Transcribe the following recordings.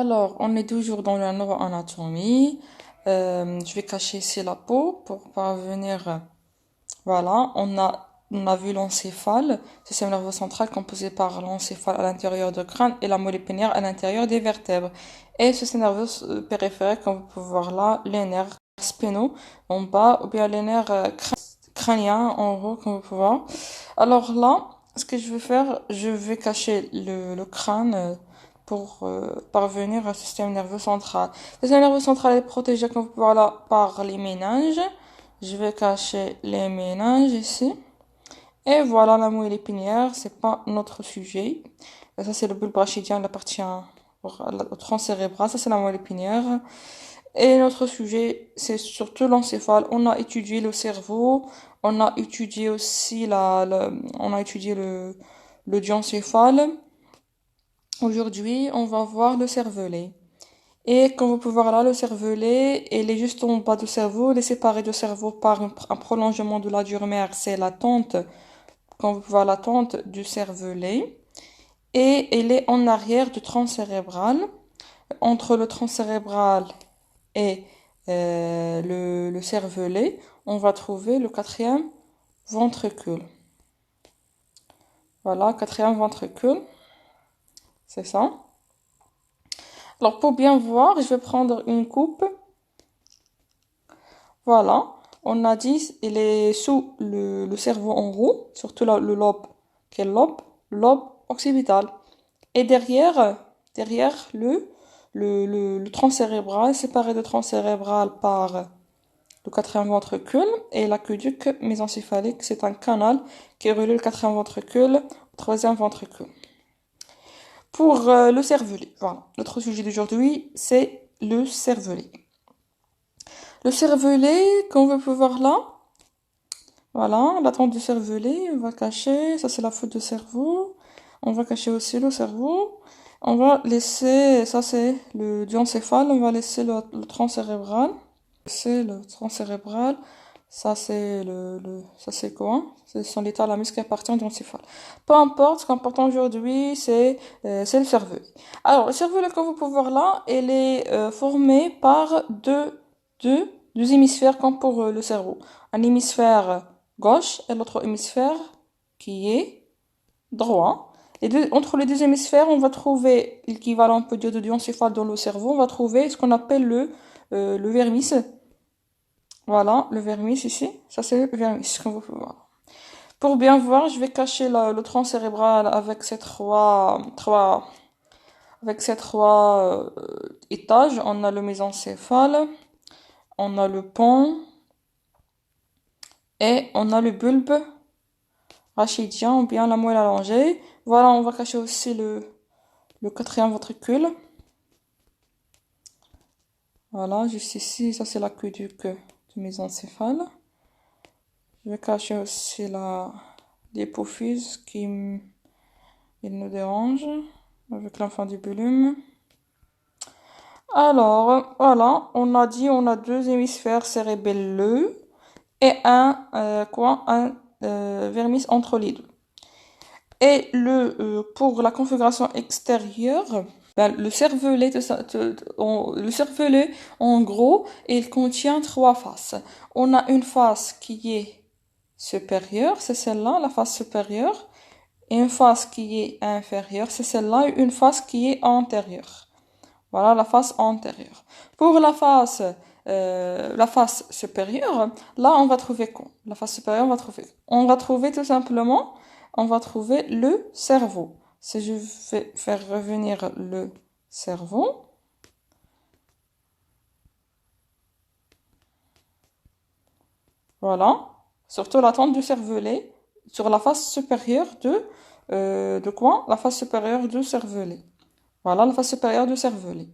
Alors, on est toujours dans la neuroanatomie. Je vais cacher ici la peau pour parvenir. Voilà, on a vu l'encéphale, système nerveux central composé par l'encéphale à l'intérieur du crâne et la moelle épinière à l'intérieur des vertèbres. Et ce système nerveux périphérique, comme vous pouvez voir là, les nerfs spinaux en bas ou bien les nerfs crâniens en haut, comme vous pouvez voir. Alors là, ce que je vais faire, je vais cacher le crâne pour parvenir au système nerveux central. Le système nerveux central est protégé, comme vous pouvez voir là, par les méninges. Je vais cacher les méninges ici. Et voilà la moelle épinière, c'est pas notre sujet. Et ça, c'est le bulbe rachidien, il appartient au tronc cérébral. Ça, c'est la moelle épinière. Et notre sujet, c'est surtout l'encéphale. On a étudié le cerveau, on a étudié aussi on a étudié le diencéphale. Aujourd'hui, on va voir le cervelet. Et comme vous pouvez voir là, le cervelet, il est juste en bas du cerveau, il est séparé du cerveau par un prolongement de la dure mère, c'est la tente, comme vous pouvez voir la tente du cervelet. Et il est en arrière du tronc cérébral. Entre le tronc cérébral et le cervelet, on va trouver le quatrième ventricule. Voilà, quatrième ventricule, c'est ça. Alors pour bien voir, je vais prendre une coupe. Voilà, on a dit il est sous le cerveau en haut, surtout le lobe. Quel lobe? Le lobe occipital. Et derrière le tronc cérébral, séparé du tronc cérébral par le quatrième ventricule et l'aqueduc mésocéphalique, c'est un canal qui relie le quatrième ventricule au troisième ventricule. Pour le cervelet, voilà. Notre sujet d'aujourd'hui, c'est le cervelet. Le cervelet, comme vous pouvez voir là, voilà, la tente du cervelet, on va cacher, ça c'est la faute du cerveau. On va cacher aussi le cerveau. On va laisser, ça c'est le diencéphale, on va laisser le tronc cérébral. C'est le tronc cérébral, ça c'est ça c'est quoi? Ce sont les thalamus qui appartiennent au diencéphale. Peu importe, ce qui est important aujourd'hui, c'est le cervelet. Alors, le cervelet, comme vous pouvez voir là, il est formé par deux hémisphères comme pour le cerveau. Un hémisphère gauche et l'autre hémisphère qui est droit. Entre les deux hémisphères, on va trouver l'équivalent, on peut dire, de diencéphale dans le cerveau. On va trouver ce qu'on appelle le vermis. Voilà, le vermis ici. Ça, c'est le vermis, comme vous pouvez voir. Pour bien voir, je vais cacher le tronc cérébral avec avec ces trois étages. On a le mésencéphale, on a le pont et on a le bulbe rachidien ou bien la moelle allongée. Voilà, on va cacher aussi le quatrième ventricule. Voilà, juste ici, ça c'est l'aqueduc du mésencéphale. Je vais cacher aussi l'hypophyse il nous dérange avec l'infundibulum. Alors, voilà, on a dit on a deux hémisphères cérébelleux et un vermis entre les deux. Et pour la configuration extérieure, ben, le cervelet, le cervelet, en gros, il contient trois faces. On a une face qui est supérieure, c'est celle-là, la face supérieure, et une face qui est inférieure, c'est celle-là, et une face qui est antérieure. Voilà la face antérieure. Pour la face supérieure, là on va trouver quoi? La face supérieure, on va trouver tout simplement, on va trouver le cerveau. Si je vais faire revenir le cerveau, voilà, surtout la tente du cervelet, sur la face supérieure de quoi? La face supérieure du cervelet. Voilà la face supérieure du cervelet.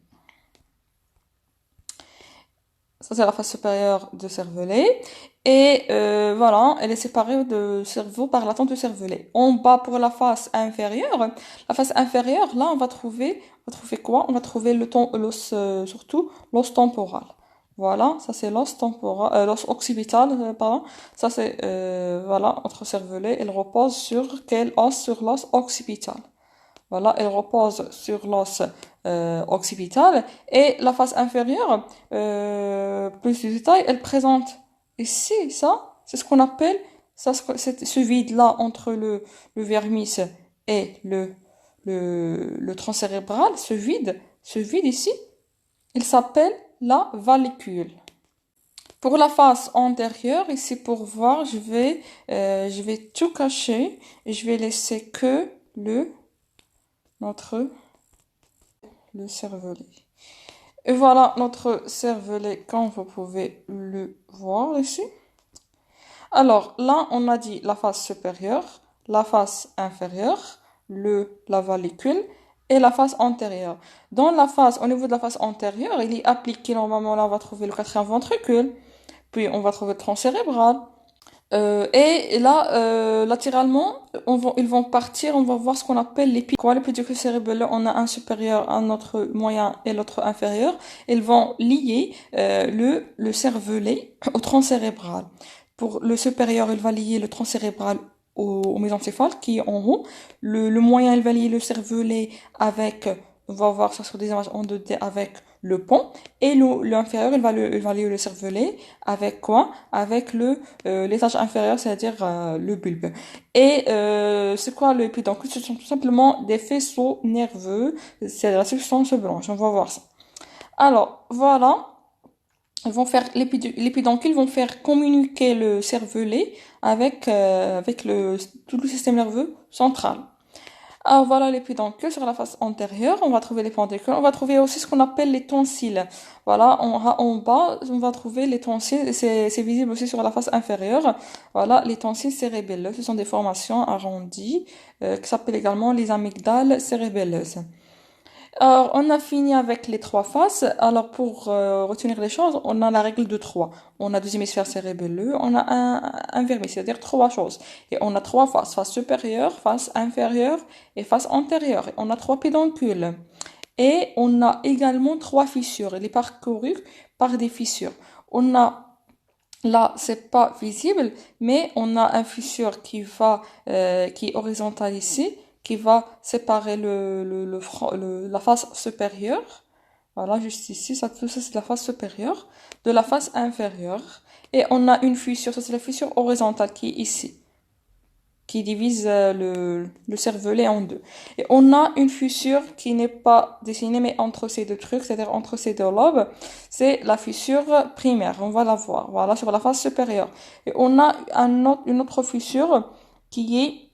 Ça, c'est la face supérieure du cervelet. Et voilà, elle est séparée du cerveau par la tente du cervelet. En bas, pour la face inférieure, là, on va trouver quoi? On va trouver l'os, surtout l'os temporal. Voilà, ça c'est l'os temporal, l'os occipital, pardon. Ça c'est, voilà, entre cervelet, elle repose sur quel os? Sur l'os occipital. Voilà, elle repose sur l'os occipital. Et la face inférieure, plus de détails, elle présente ici, ça, c'est ce qu'on appelle, ça, ce vide-là entre le vermis et le tronc cérébral, ce vide ici, il s'appelle la vallicule. Pour la face antérieure, ici pour voir, je vais tout cacher et je vais laisser que notre, le cervelet. Et voilà notre cervelet comme vous pouvez le voir ici. Alors là, on a dit la face supérieure, la face inférieure, la vallicule et la face antérieure. Dans la face, au niveau de la face antérieure, il est appliqué normalement là, on va trouver le quatrième ventricule, puis on va trouver le tronc cérébral. Et là, latéralement, ils vont partir, on va voir ce qu'on appelle les pédicules cérébraux. On a un supérieur, un autre moyen et l'autre inférieur. Ils vont lier le cervelet au tronc cérébral. Pour le supérieur, il va lier le tronc cérébral au mésencéphale qui est en haut. Le moyen, il va lier le cervelet avec, on va voir ça sur des images en 2D avec le pont. Et l'inférieur, il va lier le cervelet avec quoi? Avec l'étage inférieur, c'est-à-dire le bulbe. Et c'est quoi le pédoncule? Ce sont tout simplement des faisceaux nerveux, c'est la substance blanche. On va voir ça. Alors, voilà. Les pédoncules vont faire communiquer le cervelet avec tout le système nerveux central. Alors voilà les pédoncules sur la face antérieure, on va trouver les pendicules, on va trouver aussi ce qu'on appelle les tonsilles. Voilà, en bas, on va trouver les tonsilles, c'est visible aussi sur la face inférieure. Voilà, les tonsilles cérébelleuses, ce sont des formations arrondies qui s'appellent également les amygdales cérébelleuses. Alors, on a fini avec les trois faces. Alors, pour retenir les choses, on a la règle de trois. On a deux hémisphères cérébelleux, on a un vermis, c'est-à-dire trois choses. Et on a trois faces, face supérieure, face inférieure et face antérieure. Et on a trois pédoncules. Et on a également trois fissures. Il est parcouru par des fissures. On a là, c'est pas visible, mais on a un fissure qui est horizontale ici, qui va séparer la face supérieure. Voilà, juste ici, tout ça c'est la face supérieure, de la face inférieure. Et on a une fissure, ça c'est la fissure horizontale qui est ici, qui divise le cervelet en deux. Et on a une fissure qui n'est pas dessinée, mais entre ces deux trucs, c'est-à-dire entre ces deux lobes, c'est la fissure primaire. On va la voir, voilà, sur la face supérieure. Et on a une autre fissure qui est,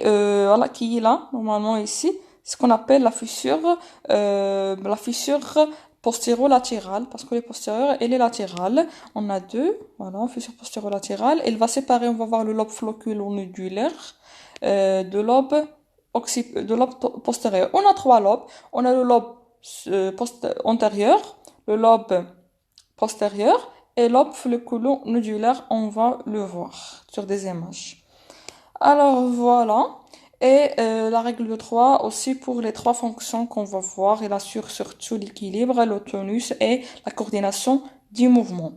voilà, qui est là, normalement ici, ce qu'on appelle la fissure postéro-latérale, parce que les postérieures et les latérales, on a deux, voilà, fissure postéro-latérale, elle va séparer, on va voir le lobe flocculo-nodulaire, de lobe postérieur. On a trois lobes, on a le lobe antérieur, le lobe postérieur, et le lobe flocculo-nodulaire, on va le voir sur des images. Alors voilà. Et la règle de 3 aussi pour les trois fonctions qu'on va voir. Elle assure surtout l'équilibre, le tonus et la coordination du mouvement.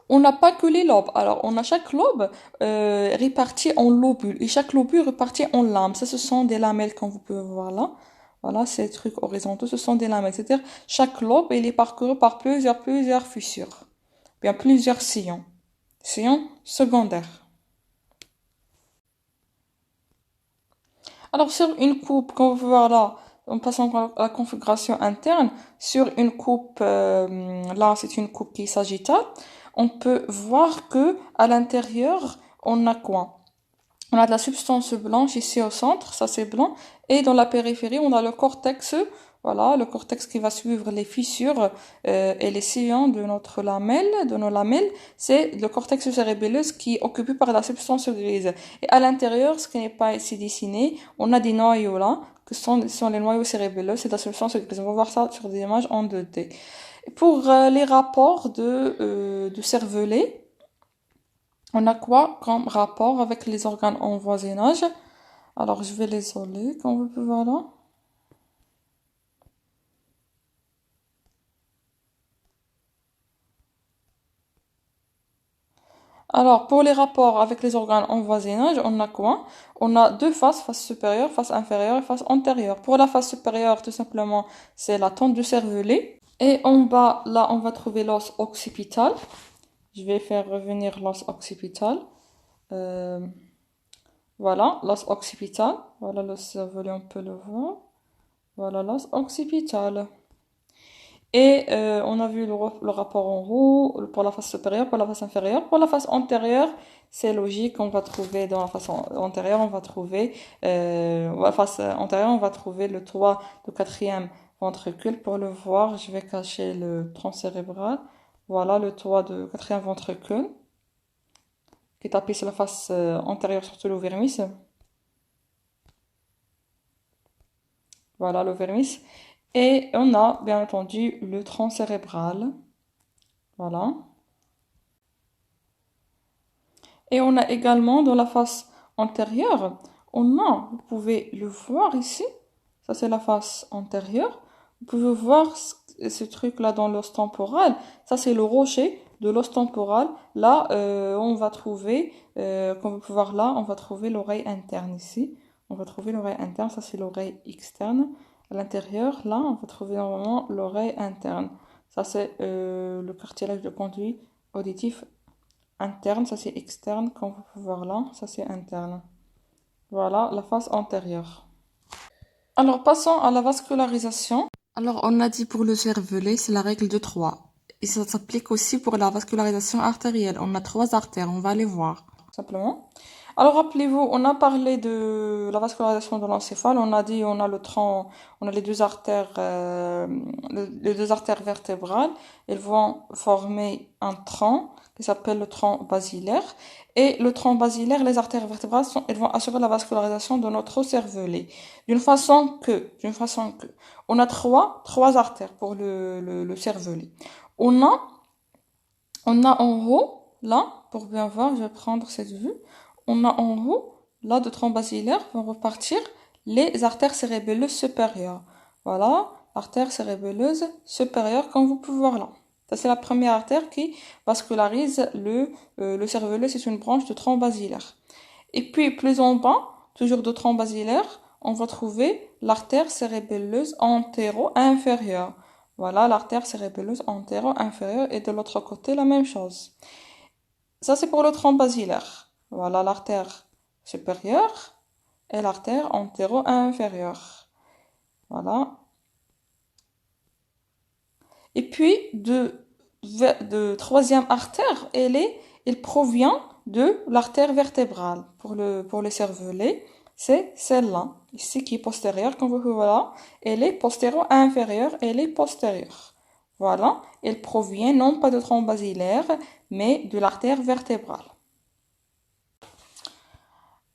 On n'a pas que les lobes. Alors, on a chaque lobe réparti en lobules. Et chaque lobule réparti en lames. Ça, ce sont des lamelles, comme vous pouvez voir là. Voilà, ces trucs horizontaux, ce sont des lamelles. C'est-à-dire, chaque lobe, il est parcouru par plusieurs fissures. Bien, plusieurs sillons. Sillons secondaires. Alors, sur une coupe, comme vous pouvez voir là, en passant à la configuration interne, sur une coupe, là, c'est une coupe qui est sagittale, on peut voir que à l'intérieur, on a quoi? On a de la substance blanche ici au centre, ça c'est blanc, et dans la périphérie, on a le cortex, voilà, le cortex qui va suivre les fissures et les sillons de nos lamelles, c'est le cortex cérébelleux qui est occupé par la substance grise. Et à l'intérieur, ce qui n'est pas ici dessiné, on a des noyaux là, sont les noyaux cérébelleux, c'est la substance grise. On va voir ça sur des images en 2D. Pour les rapports de cervelet, on a quoi comme rapport avec les organes en voisinage? Alors, je vais les isoler, comme vous pouvez voir là. Alors, pour les rapports avec les organes en voisinage, on a quoi? On a deux faces, face supérieure, face inférieure et face antérieure. Pour la face supérieure, tout simplement, c'est la tente du cervelet. Et en bas, là, on va trouver l'os occipital. Je vais faire revenir l'os occipital. Euh, voilà, l'os occipital. Voilà le cervelet, on peut le voir. Voilà l'os occipital. Et on a vu le rapport en haut pour la face supérieure, pour la face inférieure. Pour la face antérieure, c'est logique, on va trouver dans la face antérieure, on va trouver, la face antérieure, on va trouver le toit du quatrième ventricule. Pour le voir, je vais cacher le tronc cérébral. Voilà le toit du quatrième ventricule qui est appuyé sur la face antérieure, surtout le vermis. Voilà le vermis. Et on a bien entendu le tronc cérébral. Voilà. Et on a également dans la face antérieure, vous pouvez le voir ici, ça c'est la face antérieure. Vous pouvez voir ce truc-là dans l'os temporal, ça c'est le rocher de l'os temporal. Là, on va trouver, comme vous pouvez voir là, on va trouver l'oreille interne ici. On va trouver l'oreille interne, ça c'est l'oreille externe. À l'intérieur, là, on va trouver normalement l'oreille interne. Ça c'est le cartilage de conduit auditif interne, ça c'est externe, comme vous pouvez voir là, ça c'est interne. Voilà la face antérieure. Alors passons à la vascularisation. Alors on a dit pour le cervelet, c'est la règle de 3. Et ça s'applique aussi pour la vascularisation artérielle. On a 3 artères, on va les voir. Simplement. Alors rappelez-vous, on a parlé de la vascularisation de l'encéphale, on a dit on a le tronc, on a les deux artères, les deux artères vertébrales, elles vont former un tronc qui s'appelle le tronc basilaire. Et le tronc basilaire, les artères vertébrales, elles vont assurer la vascularisation de notre cervelet. D'une façon que, on a trois artères pour le cervelet. On a, on a en haut, là, pour bien voir, je vais prendre cette vue. On a en haut, là, de tronc basilaire, vont repartir les artères cérébelleuses supérieures. Voilà, artère cérébelleuse supérieure, comme vous pouvez voir là. Ça, c'est la première artère qui vascularise le cervelet, c'est une branche de tronc basilaire. Et puis, plus en bas, toujours de tronc basilaire, on va trouver l'artère cérébelleuse antéro-inférieure. Voilà, l'artère cérébelleuse antéro-inférieure et de l'autre côté, la même chose. Ça, c'est pour le tronc basilaire. Voilà l'artère supérieure et l'artère antéro-inférieure. Voilà. Et puis, de troisième artère, elle provient de l'artère vertébrale. Pour le cervelet, c'est celle-là, ici qui est postérieure, comme vous pouvez voir. Elle est postéro-inférieure, elle est postérieure. Voilà, elle provient non pas de tronc basilaire, mais de l'artère vertébrale.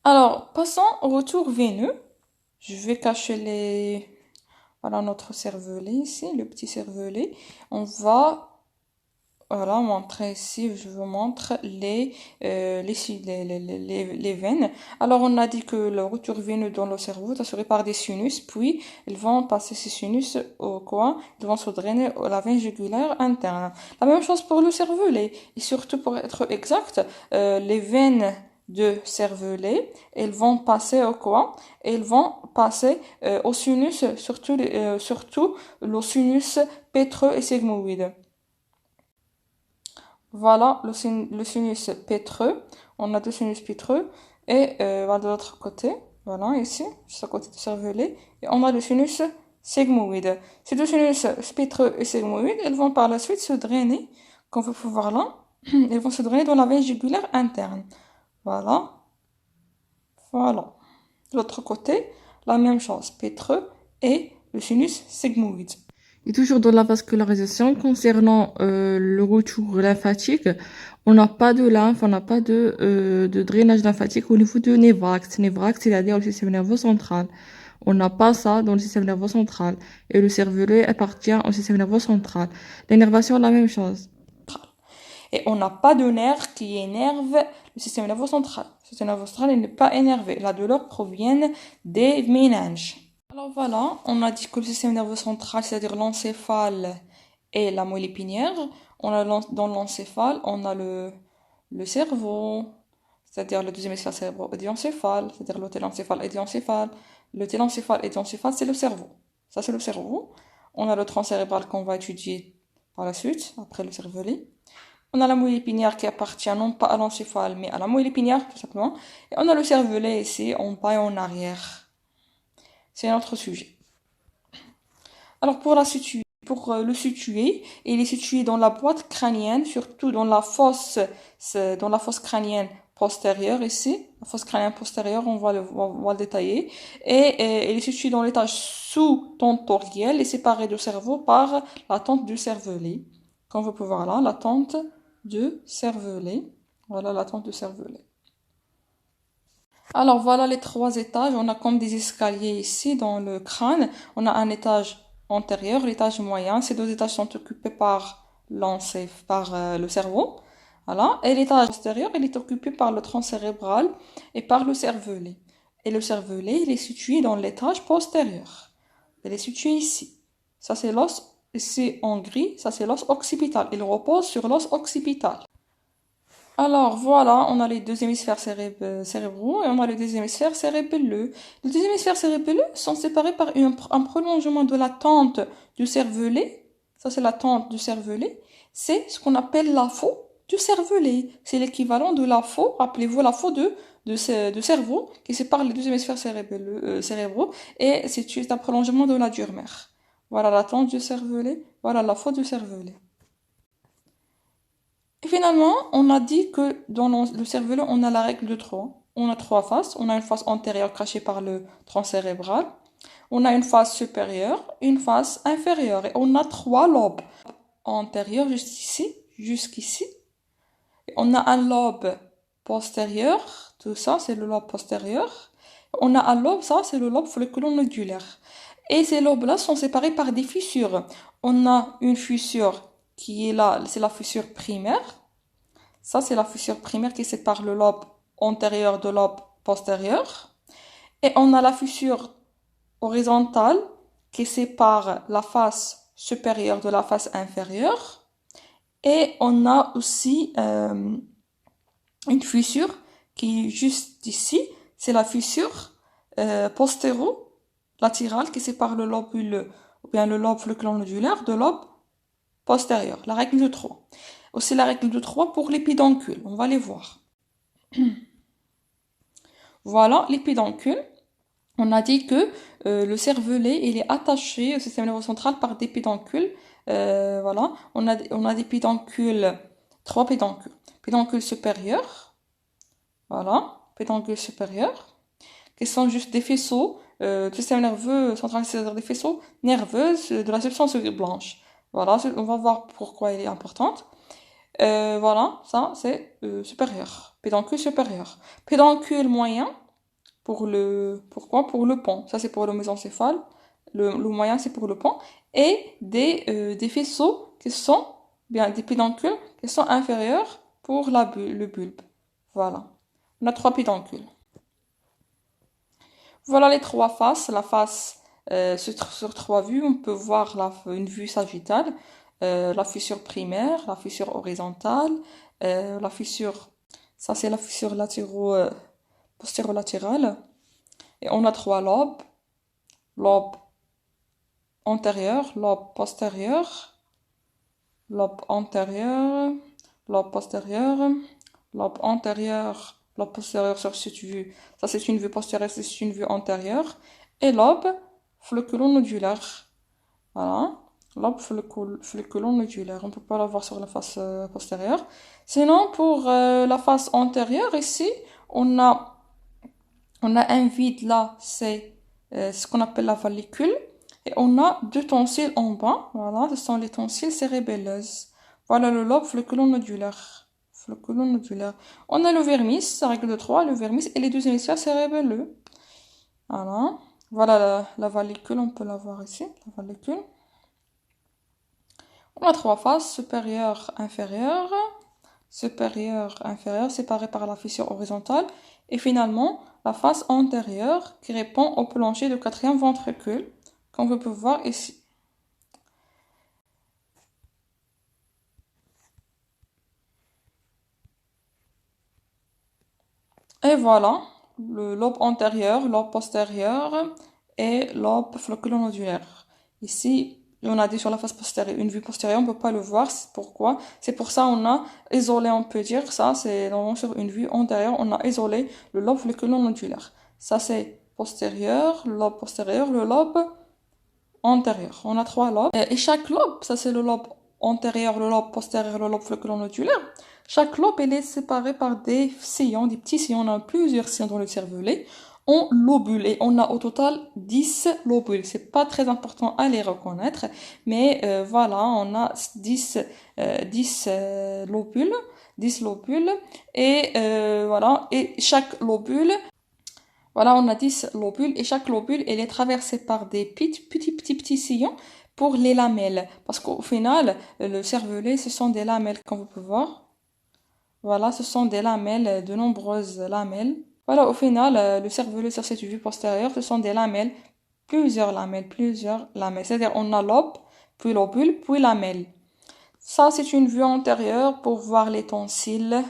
Alors, passons au retour veineux. Je vais cacher voilà notre cervelet ici, le petit cervelet. On va montrer ici, je vous montre les veines. Alors, on a dit que le retour veineux dans le cerveau est assuré par des sinus, puis ils vont passer ces sinus au coin, ils vont se drainer à la veine jugulaire interne. La même chose pour le cervelet, et surtout pour être exact, les veines de cervelet, elles vont passer au coin, et ils vont passer au sinus, surtout le sinus pétreux et sigmoïde. Voilà le sinus pétreux. On a deux sinus pétreux. Et voilà de l'autre côté. Voilà, ici, juste à côté du cervelet. Et on a le sinus sigmoïde. Ces deux sinus pétreux et sigmoïde, elles vont par la suite se drainer. Comme vous pouvez voir là, elles vont se drainer dans la veine jugulaire interne. Voilà. Voilà. De l'autre côté, la même chose. Pétreux et le sinus sigmoïde. Et toujours dans la vascularisation, concernant le retour lymphatique, on n'a pas de lymphe, on n'a pas de drainage lymphatique au niveau de névrax. Névrax, c'est-à-dire le système nerveux central. On n'a pas ça dans le système nerveux central. Et le cervelet appartient au système nerveux central. L'énervation, la même chose. Et on n'a pas de nerf qui énerve le système nerveux central. Le système nerveux central n'est pas énervé. La douleur provient des méninges. Alors voilà, on a dit que le système nerveux central, c'est-à-dire l'encéphale et la moelle épinière, dans l'encéphale, on a le cerveau, c'est-à-dire le deuxième hémisphère cérébro-héliocéphale, c'est-à-dire le télencéphale-héliocéphale. Le télencéphale-héliocéphale, c'est le cerveau. Ça, c'est le cerveau. On a le tronc cérébral qu'on va étudier par la suite, après le cervelet. On a la moelle épinière qui appartient non pas à l'encéphale, mais à la moelle épinière, tout simplement. Et on a le cervelet ici, en bas et en arrière. C'est un autre sujet. Alors, pour le situer, il est situé dans la boîte crânienne, surtout dans la fosse crânienne postérieure ici. La fosse crânienne postérieure, on va le détailler. Et il est situé dans l'étage sous-tentoriel et séparé du cerveau par la tente du cervelet. Comme vous pouvez voir là, la tente du cervelet. Voilà la tente du cervelet. Alors voilà les trois étages. On a comme des escaliers ici dans le crâne. On a un étage antérieur, l'étage moyen. Ces deux étages sont occupés par le cerveau. Voilà. Et l'étage postérieur, il est occupé par le tronc cérébral et par le cervelet. Et le cervelet, il est situé dans l'étage postérieur. Il est situé ici. Ça c'est l'os, ici en gris, ça c'est l'os occipital. Il repose sur l'os occipital. Alors voilà, on a les deux hémisphères cérébraux et on a le deuxième hémisphère cérébelleux. Les deux hémisphères cérébelleux sont séparés par un prolongement de la tente du cervelet. Ça, c'est la tente du cervelet. C'est ce qu'on appelle la faux du cervelet. C'est l'équivalent de la faux, rappelez-vous, la faux de cerveau qui sépare les deux hémisphères cérébraux et c'est un prolongement de la dure mère. Voilà la tente du cervelet, voilà la faux du cervelet. Et finalement, on a dit que dans le cervelet, on a la règle de 3. On a trois faces. On a une face antérieure cachée par le tronc cérébral. On a une face supérieure, une face inférieure. Et on a trois lobes. Antérieur jusqu'ici. Et on a un lobe postérieur. Tout ça, c'est le lobe postérieur. On a un lobe, ça, c'est le lobe folliculo-nodulaire. Et ces lobes-là sont séparés par des fissures. On a une fissure qui est là, c'est la fissure primaire. Ça, c'est la fissure primaire qui sépare le lobe antérieur de lobe postérieur. Et on a la fissure horizontale qui sépare la face supérieure de la face inférieure. Et on a aussi une fissure qui est juste ici. C'est la fissure postéro-latérale qui sépare le lobule, ou bien le lobe folliculo-nodulaire de lobe postérieur. La règle de 3. Aussi la règle de 3 pour les pédoncules. On va les voir. Voilà, les pédoncules. On a dit que le cervelet, il est attaché au système nerveux central par des pédoncules. Voilà, on a des pédoncules, trois pédoncules. Pédoncule supérieur, voilà, pédoncule supérieur, qui sont juste des faisceaux du système nerveux central, c'est-à-dire des faisceaux nerveux de la substance blanche. Voilà, on va voir pourquoi elle est importante. Voilà, ça c'est supérieur, pédoncule supérieur. Pédoncule moyen, pourquoi? Pour le pont. Ça c'est pour le mésencéphale. Le moyen c'est pour le pont. Et des faisceaux qui sont, bien des pédoncules qui sont inférieurs pour le bulbe. Voilà. On a trois pédoncules. Voilà les trois faces. La face sur trois vues, on peut voir une vue sagittale, la fissure primaire, la fissure horizontale, la fissure, ça c'est la fissure postérolatérale. Et on a trois lobes, lobe antérieur, lobe postérieur, lobe antérieur, lobe postérieur, lobe antérieur, lobe postérieur sur cette vue. Ça c'est une vue postérieure, c'est une vue antérieure. Et lobe folliculo-nodulaire. Voilà. Lobe folliculo-nodulaire. On ne peut pas l'avoir sur la face postérieure. Sinon, pour la face antérieure, ici, on a un vide là, c'est ce qu'on appelle la vallicule. Et on a deux tonsilles en bas. Voilà, ce sont les tonsilles cérébelleuses. Voilà le lobe folliculo-nodulaire. On a le vermis, règle de 3, le vermis et les deux hémisphères cérébelleux. Voilà. Voilà la vallicule, on peut la voir ici, la vallicule. On a trois faces, supérieure, inférieure, séparées par la fissure horizontale. Et finalement, la face antérieure qui répond au plancher du quatrième ventricule, comme vous pouvez voir ici. Et voilà, le lobe antérieur, lobe postérieur et lobe flocculonodulaire. Ici, on a dit sur la face postérieure, une vue postérieure, on peut pas le voir. Pourquoi? C'est pour ça on a isolé, on peut dire ça, c'est normalement sur une vue antérieure, on a isolé le lobe flocculonodulaire. Ça c'est postérieur, le lobe postérieur, le lobe antérieur. On a trois lobes. Et chaque lobe, ça c'est le lobe antérieur, le lobe postérieur, le lobe flocculonodulaire. Chaque lobe, il est séparé par des sillons, des petits sillons. On a plusieurs sillons dans le cervelet en lobules. Et on a au total 10 lobules. C'est pas très important à les reconnaître. Mais voilà, on a 10 lobules. 10 lobules. Et voilà. Et chaque lobule, voilà, on a 10 lobules et chaque lobule, elle est traversée par des petits sillons pour les lamelles. Parce qu'au final, le cervelet, ce sont des lamelles, comme vous pouvez voir. Voilà, ce sont des lamelles, de nombreuses lamelles. Voilà, au final, le cervelet sur cette vue postérieure, ce sont des lamelles, plusieurs lamelles, plusieurs lamelles. C'est-à-dire, on a lobe, puis lobule, puis lamelle. Ça, c'est une vue antérieure pour voir les tonsilles,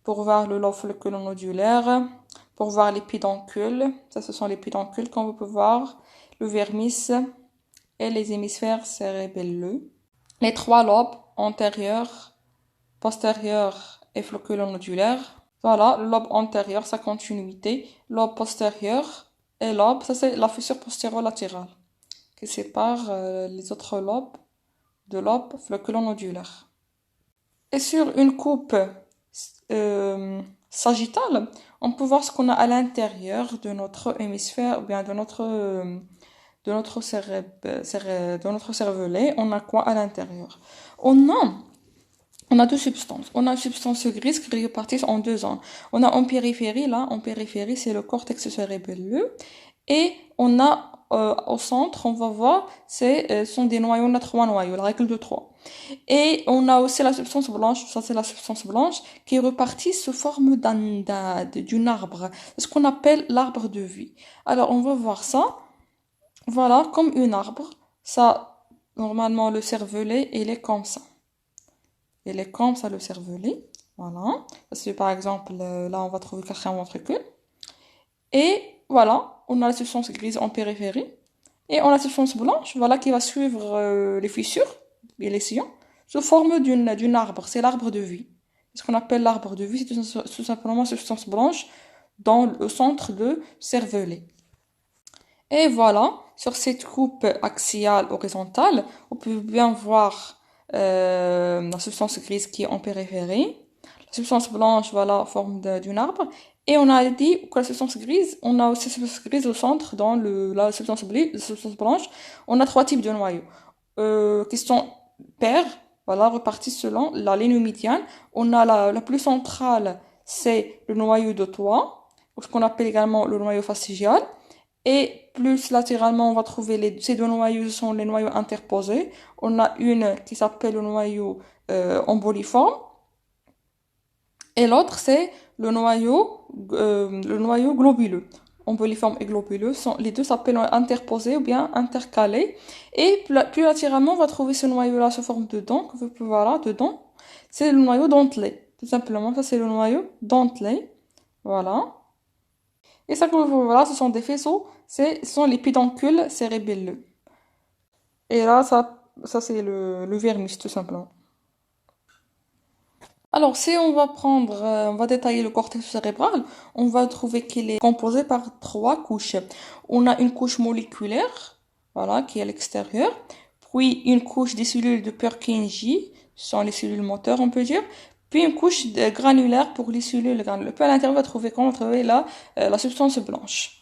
pour voir le lobe folliculonodulaire, pour voir les pédoncules. Ça, ce sont les pédoncules qu'on peut voir, le vermis et les hémisphères cérébelleux. Les trois lobes, antérieur, postérieur et flocculonodulaire. Voilà, le lobe antérieur, sa continuité. Lobe postérieur et lobe, ça c'est la fissure postéro-latérale qui sépare les autres lobes de lobe flocculonodulaire. Et sur une coupe sagittale, on peut voir ce qu'on a à l'intérieur de notre hémisphère, ou bien de notre cervelet. On a quoi à l'intérieur? On a deux substances. On a une substance grise qui répartisse en deux zones. On a en périphérie, là, en périphérie, c'est le cortex cérébelleux. Et on a au centre, on va voir, sont des noyaux, on a trois noyaux, la règle de 3. Et on a aussi la substance blanche, ça c'est la substance blanche, qui est repartie sous forme d'une arbre. C'est ce qu'on appelle l'arbre de vie. Alors on va voir ça, voilà, comme une arbre. Ça, normalement, le cervelet, il est comme ça. Il est comme ça, le cervelet. Voilà. C'est par exemple, là on va trouver le quatrième ventricule. Et voilà, on a la substance grise en périphérie. Et on a la substance blanche, voilà, qui va suivre les fissures et les sillons sous forme d'une arbre. C'est l'arbre de vie. Ce qu'on appelle l'arbre de vie, c'est tout simplement la substance blanche dans le centre de cervelet. Et voilà, sur cette coupe axiale horizontale, on peut bien voir la substance grise qui est en périphérie. La substance blanche, voilà, en forme d'une arbre. Et on a dit que la substance grise, on a aussi la substance grise au centre, dans la substance blanche. On a trois types de noyaux qui sont pairs, voilà, repartis selon la ligne médiane. On a la plus centrale, c'est le noyau de toit, ou ce qu'on appelle également le noyau fascial. Et plus latéralement, on va trouver ces deux noyaux, ce sont les noyaux interposés. On a une qui s'appelle le noyau emboliforme. Et l'autre, c'est le noyau globuleux. Emboliforme et globuleux, les deux s'appellent interposés ou bien intercalés. Et plus latéralement, on va trouver ce noyau-là sous forme de dent, que vous pouvez voir là, de dent. C'est le noyau dentelé. Tout simplement, ça c'est le noyau dentelé. Voilà. Et ça, voilà, ce sont des faisceaux, ce sont les pédoncules cérébelleux. Et là, ça c'est le vermis, tout simplement. Alors, si on va on va détailler le cortex cérébral, on va trouver qu'il est composé par trois couches. On a une couche moléculaire, voilà, qui est à l'extérieur, puis une couche des cellules de Purkinje, ce sont les cellules moteurs, on peut dire, puis une couche granulaire pour les cellules granulaires. Puis à l'intérieur, on va trouver, la substance blanche.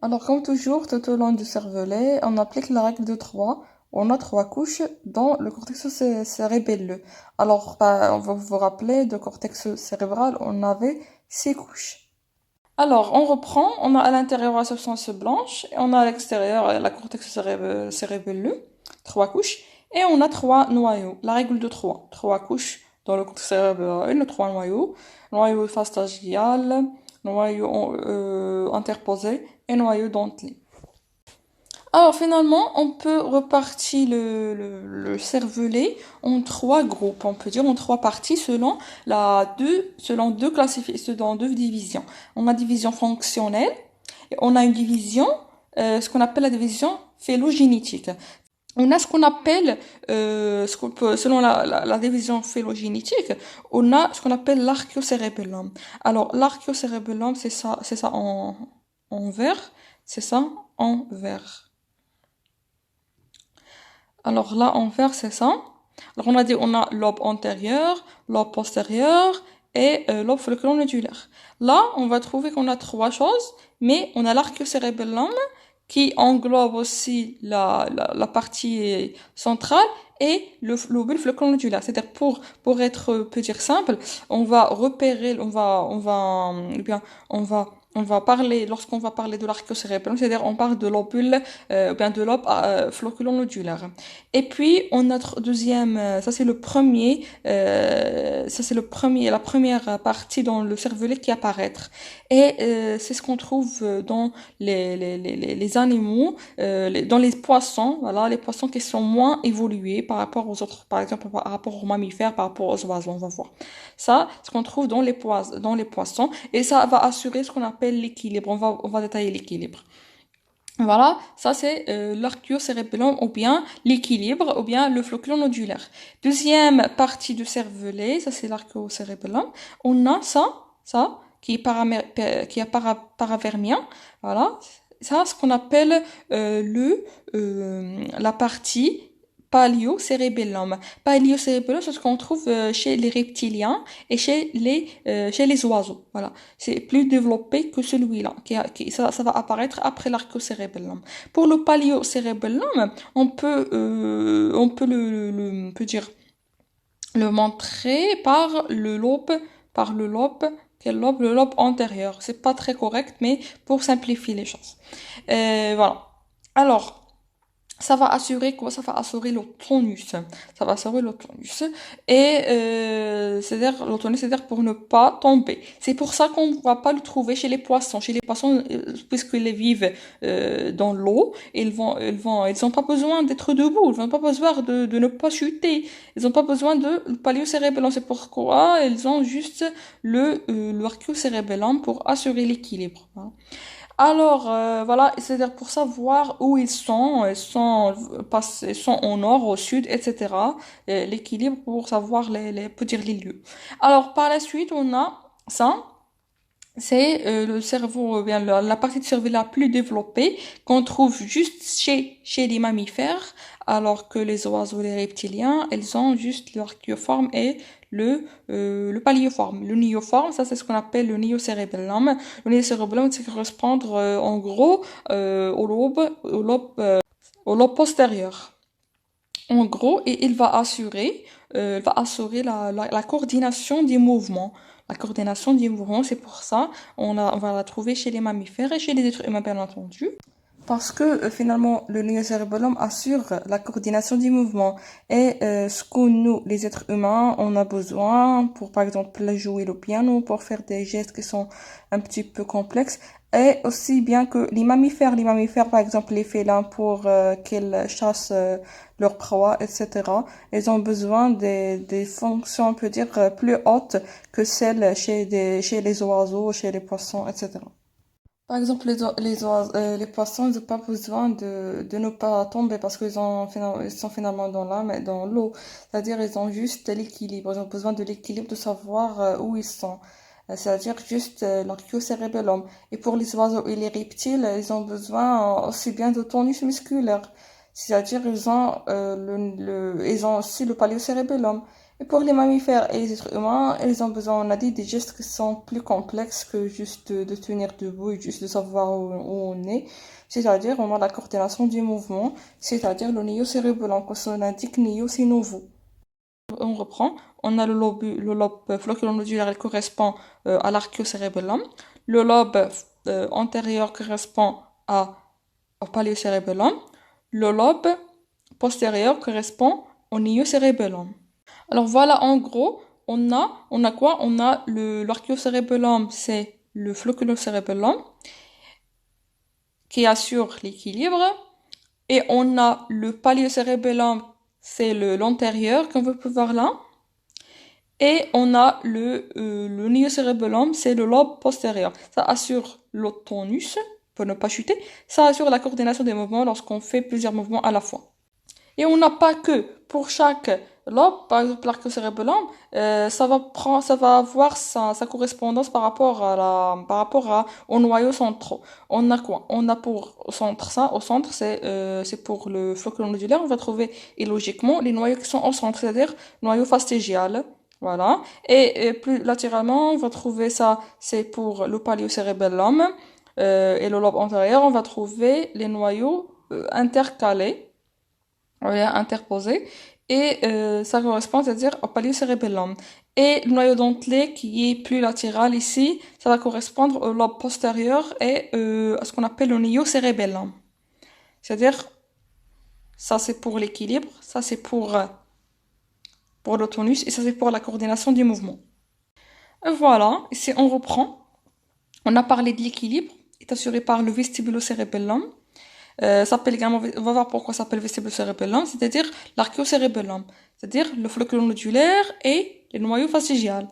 Alors, comme toujours, tout au long du cervelet, on applique la règle de 3. On a trois couches dans le cortex cérébelleux. Alors, on va vous rappeler, de cortex cérébral, on avait 6 couches. Alors, on reprend. On a à l'intérieur la substance blanche, et on a à l'extérieur la cortex cérébelleux, trois couches, et on a trois noyaux. La règle de 3. Trois couches dans le cortex cérébral, trois noyaux. Noyau fastagial, noyau interposé et noyau dentelé. Alors finalement, on peut repartir le cervelet en trois groupes, on peut dire en trois parties selon selon deux divisions. On a division fonctionnelle et on a une division, ce qu'on appelle la division phylogénétique. On a ce qu'on appelle, selon la division phylogénétique, on a ce qu'on appelle l'archéocérébellum. Alors l'archéocérébellum, c'est ça en vert, c'est ça en vert. Alors là, en vert, c'est ça. Alors on a dit on a lobe antérieur, lobe postérieur et lobe folliculo-nodulaire. Là, on va trouver qu'on a trois choses, mais on a l'archéocérébellum qui englobe aussi la partie centrale et le lobule folliculo-nodulaire. C'est-à-dire pour être, peut dire simple, on va repérer, on va parler, lorsqu'on va parler de l'archéocérébellum, c'est-à-dire on parle de lobule, bien de lobe folliculo-nodulaire. Et puis, on a deuxième, ça c'est le premier, la première partie dans le cervelet qui apparaît. Et c'est ce qu'on trouve dans les animaux, dans les poissons, voilà, les poissons qui sont moins évolués par rapport aux autres, par exemple par rapport aux mammifères, par rapport aux oiseaux, on va voir. Ça, ce qu'on trouve dans dans les poissons, et ça va assurer ce qu'on appelle l'équilibre. On va détailler l'équilibre. Voilà, ça c'est l'archéocérébellum ou bien l'équilibre ou bien le flocculon nodulaire. Deuxième partie du cervelet, ça c'est l'archéocérébellum. On a ça qui est paravermien. Voilà, ça ce qu'on appelle la partie paleocérébellum. Paleocérébellum, c'est ce qu'on trouve chez les reptiliens et chez les oiseaux. Voilà. C'est plus développé que celui-là. Ça va apparaître après l'archéocérébellum. Pour le paléocérébellum, on peut peut dire, le montrer par le lobe, quel lobe? Le lobe antérieur. C'est pas très correct, mais pour simplifier les choses. Voilà. Alors, ça va assurer quoi? Ça va assurer le tonus. Ça va assurer le tonus. Et c'est-à-dire le tonus, c'est-à-dire pour ne pas tomber. C'est pour ça qu'on ne va pas le trouver chez les poissons. Chez les poissons, puisqu'ils vivent dans l'eau, ils ont pas besoin d'être debout. Ils n'ont pas besoin de ne pas chuter. Ils n'ont pas besoin de paléocérébellum. C'est pourquoi ils ont juste le archéocérébellum pour assurer l'équilibre. Voilà. Alors, voilà, c'est-à-dire pour savoir où ils sont au nord, au sud, etc. L'équilibre pour savoir peut dire les lieux. Alors, par la suite, on a ça. C'est le cerveau, bien la partie du cerveau la plus développée qu'on trouve juste chez les mammifères, alors que les oiseaux et les reptiliens, ils ont juste l'archéoforme et le paléoforme. Le nioforme, ça c'est ce qu'on appelle le niocérébellum. Le niocérébellum, c'est correspondre en gros au lobe postérieur. En gros, et il va assurer la coordination des mouvements. La coordination des mouvements, c'est pour ça on va la trouver chez les mammifères et chez les êtres humains, bien entendu. Parce que finalement, le néocérébellum assure la coordination des mouvements et ce que nous, les êtres humains, on a besoin pour, par exemple, jouer le piano, pour faire des gestes qui sont un petit peu complexes. Et aussi bien que les mammifères, par exemple, les félins, pour qu'ils chassent leur proie, etc. Ils ont besoin des fonctions, on peut dire, plus hautes que celles chez les oiseaux, chez les poissons, etc. Par exemple, les poissons, ils n'ont pas besoin de ne pas tomber parce ils sont finalement dans l'eau. C'est-à-dire, ils ont juste l'équilibre. Ils ont besoin de l'équilibre, de savoir où ils sont. C'est-à-dire juste l'archéocérébellum. Et pour les oiseaux et les reptiles, ils ont besoin aussi bien de tonus musculaire. C'est-à-dire, ils ont aussi le paléocérébellum. Et pour les mammifères et les êtres humains, ils ont besoin, on a dit, des gestes qui sont plus complexes que juste de tenir debout et juste de savoir où on est. C'est-à-dire, on a la coordination du mouvement, c'est-à-dire le néocérébellum, quand on indique néo, c'est nouveau. On reprend, on a le lobe flocculonodulaire, il correspond à l'archéocérébellum. Le lobe antérieur correspond au paléocérébellum. Le lobe postérieur correspond au néocérébellum. Alors voilà, en gros, on a quoi? On a l'archéocérébellum, c'est le flocculocérébellum qui assure l'équilibre. Et on a le paliocérébellum, c'est l'antérieur, comme vous pouvez voir là. Et on a le néocérébellum, c'est le lobe postérieur. Ça assure le tonus, pour ne pas chuter. Ça assure la coordination des mouvements lorsqu'on fait plusieurs mouvements à la fois. Et on n'a pas que pour chaque lobe, par exemple l'archéocérébellum, ça va avoir sa correspondance par rapport aux noyaux centraux. On a quoi? On a pour au centre ça, au centre c'est pour le flocon nodulaire, on va trouver et logiquement les noyaux qui sont au centre, c'est-à-dire noyau fastégial. Voilà. Et plus latéralement, on va trouver ça, c'est pour le paliocérébellum et le lobe antérieur, on va trouver les noyaux intercalés, voilà, interposé, et ça correspond, c'est-à-dire au paliocérébellum. Et le noyau dentelé qui est plus latéral ici, ça va correspondre au lobe postérieur et à ce qu'on appelle le néocérébellum. C'est-à-dire, ça c'est pour l'équilibre, ça c'est pour le tonus, et ça c'est pour la coordination du mouvement. Et voilà, ici on reprend. On a parlé de l'équilibre, est assuré par le vestibulocérébellum. S'appelle également, on va voir pourquoi ça s'appelle vestibulocérébellum, c'est-à-dire l'archéocérébellum, c'est-à-dire le flocon nodulaire et les noyaux fascigiales.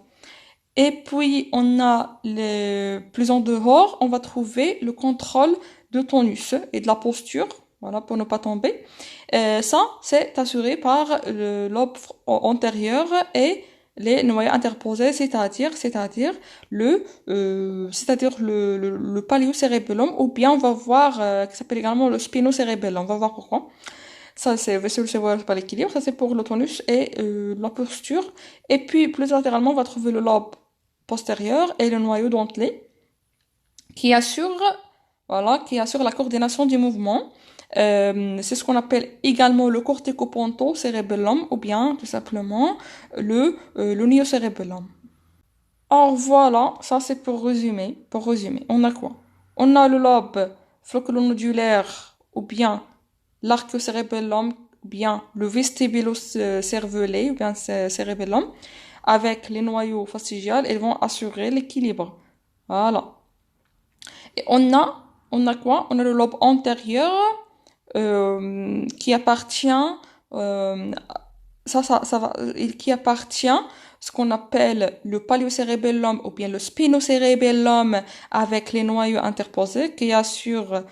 Et puis, on a plus en dehors, on va trouver le contrôle de tonus et de la posture, voilà, pour ne pas tomber. Ça, c'est assuré par le lobe antérieur et les noyaux interposés, c'est-à-dire le paliocérébellum, ou bien on va voir, qui s'appelle également le spinocérébellum. On va voir pourquoi. Ça, c'est vestibulo-cérébellum par l'équilibre. Ça, c'est pour le tonus et la posture. Et puis, plus latéralement, on va trouver le lobe postérieur et le noyau dentelé qui assure, voilà, qui assure la coordination du mouvement. C'est ce qu'on appelle également le cortico-ponto-cérébellum ou bien, tout simplement, le néocérébellum. Or, voilà, ça c'est pour résumer. Pour résumer, on a quoi? On a le lobe flocculonodulaire ou bien l'archéocérébellum, ou bien le vestibulo-cervelé, ou bien cérébellum, avec les noyaux fascigiales, ils vont assurer l'équilibre. Voilà. Et on a quoi? On a le lobe antérieur qui appartient, euh, qui appartient ce qu'on appelle le paliocérébellum ou bien le spinocérébellum avec les noyaux interposés qui assure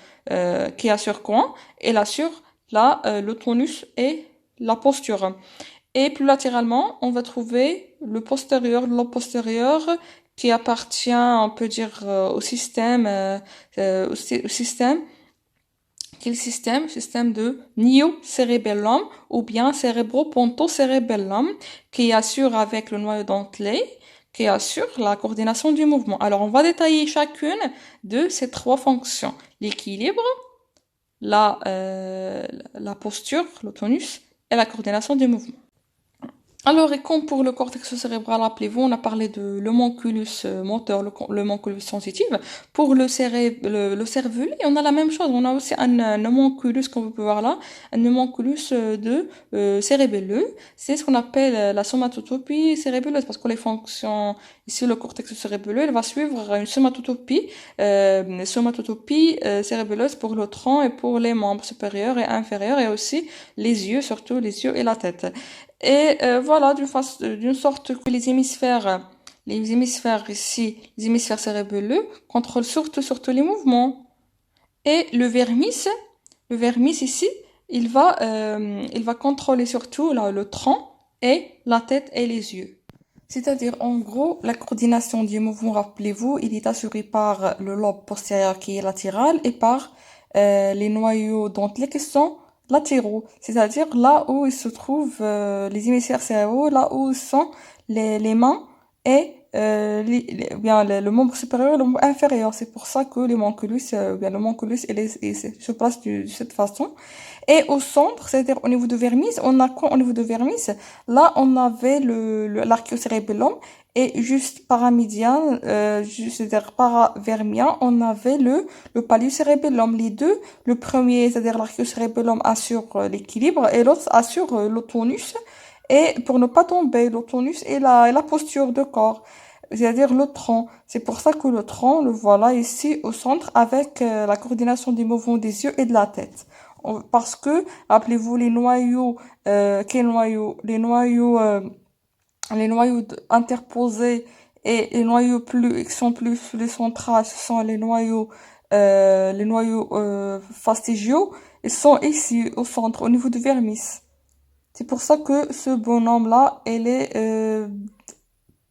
quoi? Il assure le tonus et la posture. Et plus latéralement, on va trouver le lobe postérieur qui appartient, on peut dire, au système. Quel système? Système de néocérébellum ou bien cérébro-ponto-cérébellum qui assure avec le noyau dentelé, qui assure la coordination du mouvement. Alors, on va détailler chacune de ces trois fonctions. L'équilibre, la posture, le tonus et la coordination du mouvement. Alors, et comme pour le cortex cérébral, rappelez-vous, on a parlé de l'homonculus moteur, l'homonculus sensitif. Pour le cervelet, on a la même chose. On a aussi un homonculus, comme vous pouvez voir là, un homonculus cérébelleux. C'est ce qu'on appelle la somatotopie cérébelleuse, parce que les fonctions, ici, le cortex cérébelleux, il va suivre une somatotopie cérébelleuse pour le tronc et pour les membres supérieurs et inférieurs, et aussi les yeux, surtout les yeux et la tête. Et voilà, d'une sorte que les hémisphères ici, les hémisphères cérébelleux, contrôlent surtout les mouvements. Et le vermis ici, il va contrôler surtout là, le tronc et la tête et les yeux. C'est-à-dire, en gros, la coordination du mouvement, rappelez-vous, il est assuré par le lobe postérieur qui est latéral et par les noyaux dentelés qui sont latéraux, c'est-à-dire là où il se trouvent les hémisphères cérébraux, là où sont les mains et bien le membre supérieur et le membre inférieur. C'est pour ça que bien l'homonculus il se place de cette façon. Et au centre, c'est-à-dire au niveau de vermis, on a quoi au niveau de vermis? Là, on avait l'archéocérébellum et juste paramédian, c'est-à-dire paravermien, on avait le paliocérébellum. Les deux, le premier, c'est-à-dire l'archéocérébellum assure l'équilibre et l'autre assure le tonus. Et pour ne pas tomber, le tonus et la posture de corps, c'est-à-dire le tronc. C'est pour ça que le tronc, le voilà ici au centre avec la coordination des mouvements des yeux et de la tête. parce que, rappelez-vous, les noyaux interposés et les noyaux qui sont plus centrales, ce sont les noyaux fastigiaux, ils sont ici au centre, au niveau du vermis. C'est pour ça que ce bonhomme-là,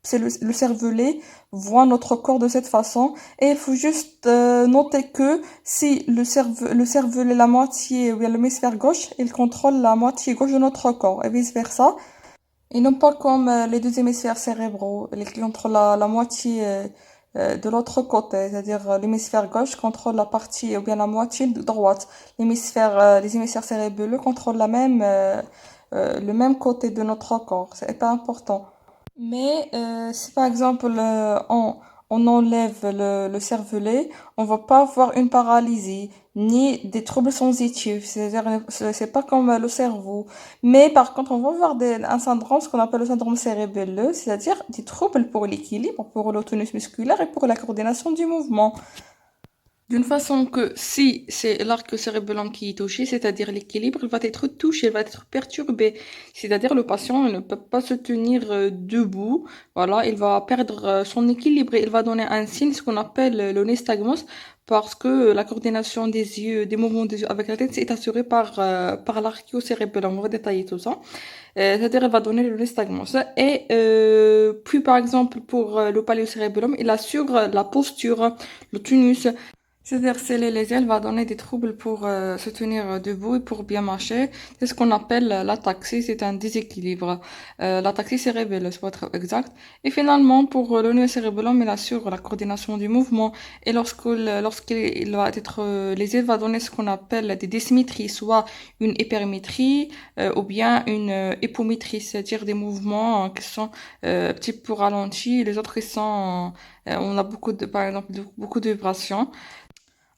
c'est le cervelet voit notre corps de cette façon. Et il faut juste noter que si le cervelet, la moitié, ou bien l'hémisphère gauche, il contrôle la moitié gauche de notre corps et vice-versa. Et non pas comme les deux hémisphères cérébraux, qui contrôlent la moitié de l'autre côté, c'est-à-dire l'hémisphère gauche contrôle la partie ou bien la moitié de droite. Les hémisphères cérébraux contrôlent le même côté de notre corps. C'est pas important. Mais si par exemple on enlève le cervelet, on va pas avoir une paralysie ni des troubles sensitifs. C'est-à-dire c'est pas comme le cerveau. Mais par contre, on va avoir un syndrome, ce qu'on appelle le syndrome cérébelleux, c'est-à-dire des troubles pour l'équilibre, pour l'autonomie musculaire et pour la coordination du mouvement. D'une façon que si c'est l'arc cérébellum qui est touché, c'est-à-dire l'équilibre, il va être touché, il va être perturbé. C'est-à-dire le patient il ne peut pas se tenir debout. Voilà, il va perdre son équilibre et il va donner un signe, ce qu'on appelle le nystagmus, parce que la coordination des yeux, des mouvements des yeux avec la tête, est assurée par l'archéocérébellum. On va détailler tout ça. C'est-à-dire, il va donner le nystagmus. Et puis, par exemple, pour le paléocérébellum, il assure la posture, le tonus. C'est-à-dire, sceller les ailes va donner des troubles pour se tenir debout et pour bien marcher. C'est ce qu'on appelle l'ataxie, c'est un déséquilibre. L'ataxie cérébelleuse, pour être exact. Et finalement, pour le nœud cérébellum, il assure la coordination du mouvement. Et lorsqu'il va être lésé, il va donner ce qu'on appelle des dysymétries, soit une hypermétrie ou bien une hypométrie, c'est-à-dire des mouvements qui sont un petit peu ralentis, les autres qui sont, on a par exemple, beaucoup de vibrations.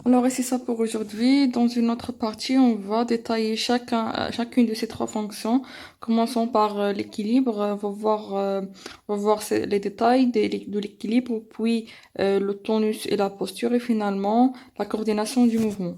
Alors, et c'est ça pour aujourd'hui. Dans une autre partie, on va détailler chacune de ces trois fonctions. Commençons par l'équilibre. On va voir les détails de l'équilibre, puis le tonus et la posture, et finalement la coordination du mouvement.